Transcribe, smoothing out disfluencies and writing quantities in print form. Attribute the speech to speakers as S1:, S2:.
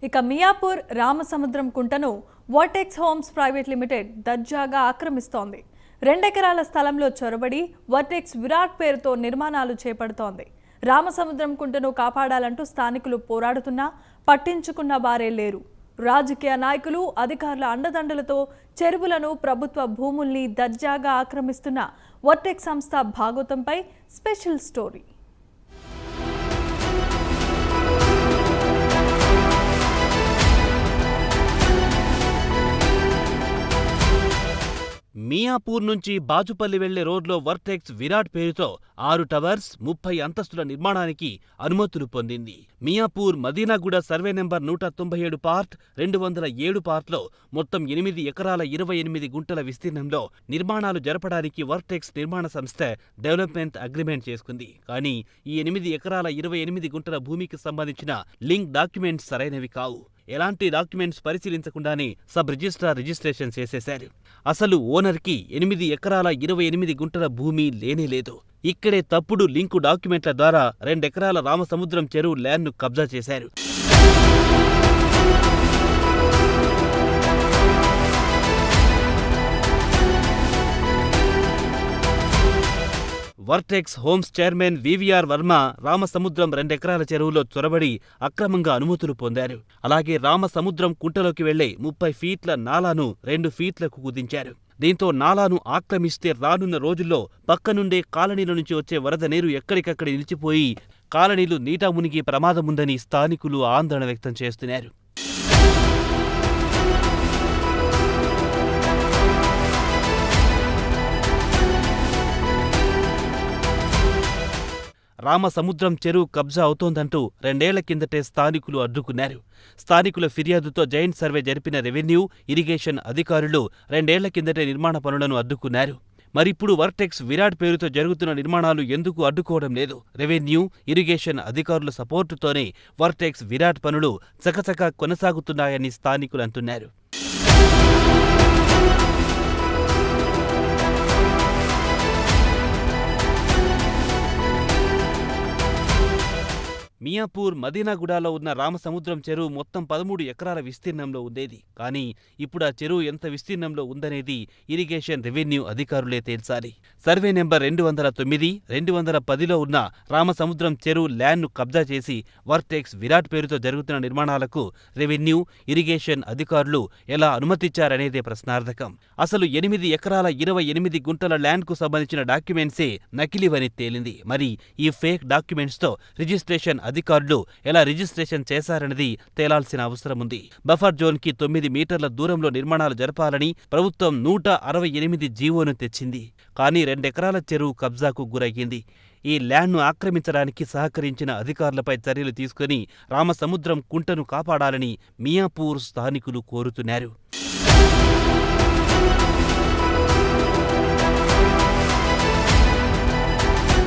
S1: ఇక మియాపూర్ రామసముద్రం కుంటను Vertex Homes Private Limited దర్జాగా ఆక్రమిస్తోంది. 2 ఎకరాల స్థలంలో చొరబడి వర్టెక్స్ విరాట్ పేరుతో నిర్మాణాలు చేపడుతోంది. రామసముద్రం కుంటను కాపాడాలంటూ స్థానికులు పోరాడుతున్నా పట్టించుకున్న వారే లేరు. రాజకీయ నాయకులు, అధికారుల అండదండలతో చెరువులను, ప్రభుత్వ భూముల్ని దర్జాగా ఆక్రమిస్తున్న వర్టెక్స్ సంస్థ భాగోతంపై స్పెషల్ స్టోరీ.
S2: మియాపూర్ నుంచి బాచుపల్లి వెళ్లే రోడ్లో వర్టెక్స్ విరాట్ పేరుతో 6 టవర్స్, 30 అంతస్తుల నిర్మాణానికి అనుమతులు పొందింది. Miyapur Madinaguda survey number 197 part 207 పార్ట్లో మొత్తం 8 ఎకరాల 28 గుంటల విస్తీర్ణంలో నిర్మాణాలు జరపడానికి వర్టెక్స్ నిర్మాణ సంస్థ డెవలప్మెంట్ అగ్రిమెంట్ చేసుకుంది. కానీ ఈ 8 ఎకరాల 28 గుంటల భూమికి సంబంధించిన లింక్ డాక్యుమెంట్స్ సరైనవి కావు. ఎలాంటి డాక్యుమెంట్స్ పరిశీలించకుండానే సబ్ రిజిస్ట్రార్ రిజిస్ట్రేషన్ చేసేశారు. అసలు ఓనర్కి 8 ఎకరాల 28 గుంటల భూమి లేనేలేదు. ఇక్కడే తప్పుడు లింకు డాక్యుమెంట్ల ద్వారా 2 ఎకరాల రామసముద్రం చెరువు ల్యాండ్ను కబ్జా చేశారు. Vertex homes chairman VVR Varma Ramasamudram 2 ఎకరాల చెరువులో చొరబడి అక్రమంగా అనుమతులు పొందారు. అలాగే రామసముద్రం కుంటలోకి వెళ్లే 30 ఫీట్ల నాలాను 2 ఫీట్లకు కుదించారు. దీంతో నాలాను ఆక్రమిస్తే రానున్న రోజుల్లో పక్కనుండే కాలనీల నుంచి వచ్చే వరద నీరు ఎక్కడికక్కడ నిలిచిపోయి కాలనీలు నీట మునిగే ప్రమాదముందని స్థానికులు ఆందోళన వ్యక్తం చేస్తున్నారు. రామసముద్రం చెరువు కబ్జా అవుతోందంటూ 2 ఏళ్ల కిందటే స్థానికులు అడ్డుకున్నారు. స్థానికుల ఫిర్యాదుతో జాయింట్ సర్వే జరిపిన రెవెన్యూ, ఇరిగేషన్ అధికారులు 2 ఏళ్ల కిందటే నిర్మాణ పనులను అడ్డుకున్నారు. మరిప్పుడు వర్టెక్స్ విరాట్ పేరుతో జరుగుతున్న నిర్మాణాలు ఎందుకు అడ్డుకోవడం లేదు? రెవెన్యూ, ఇరిగేషన్ అధికారుల సపోర్టుతోనే వర్టెక్స్ విరాట్ పనులు చకచకా కొనసాగుతున్నాయని స్థానికులు అంటున్నారు. మియాపూర్ మదీనాగూడలో ఉన్న రామసముద్రం చెరువు మొత్తం 13 ఎకరాల విస్తీర్ణంలో ఉండేది. కానీ ఇప్పుడు ఆ చెరువు ఎంత విస్తీర్ణంలో ఉందనేది ఇరిగేషన్, రెవెన్యూ అధికారులే తేల్చాలి. సర్వే నెంబర్ 209, 210లో ఉన్న రామసముద్రం చెరువు ల్యాండ్ను కబ్జా చేసి వర్టెక్స్ విరాట్ పేరుతో జరుగుతున్న నిర్మాణాలకు రెవెన్యూ, ఇరిగేషన్ అధికారులు ఎలా అనుమతిచ్చారనేదే ప్రశ్నార్థకం. అసలు 8 ఎకరాల 28 గుంటల ల్యాండ్కు సంబంధించిన డాక్యుమెంట్సే నకిలీవని తేలింది. మరి ఈ ఫేక్ డాక్యుమెంట్స్తో రిజిస్ట్రేషన్ అధికారులు ఎలా రిజిస్ట్రేషన్ చేశారన్నది తేలాల్సిన అవసరముంది. బఫర్ జోన్కి 9 మీటర్ల దూరంలో నిర్మాణాలు జరపాలని ప్రభుత్వం 168 జీవోను తెచ్చింది. కానీ 2 ఎకరాల చెరువు కబ్జాకు గురయ్యింది. ఈ ల్యాండ్ను ఆక్రమించడానికి సహకరించిన అధికారులపై చర్యలు తీసుకుని రామసముద్రం కుంటను కాపాడాలని మియాపూర్ స్థానికులు కోరుతున్నారు.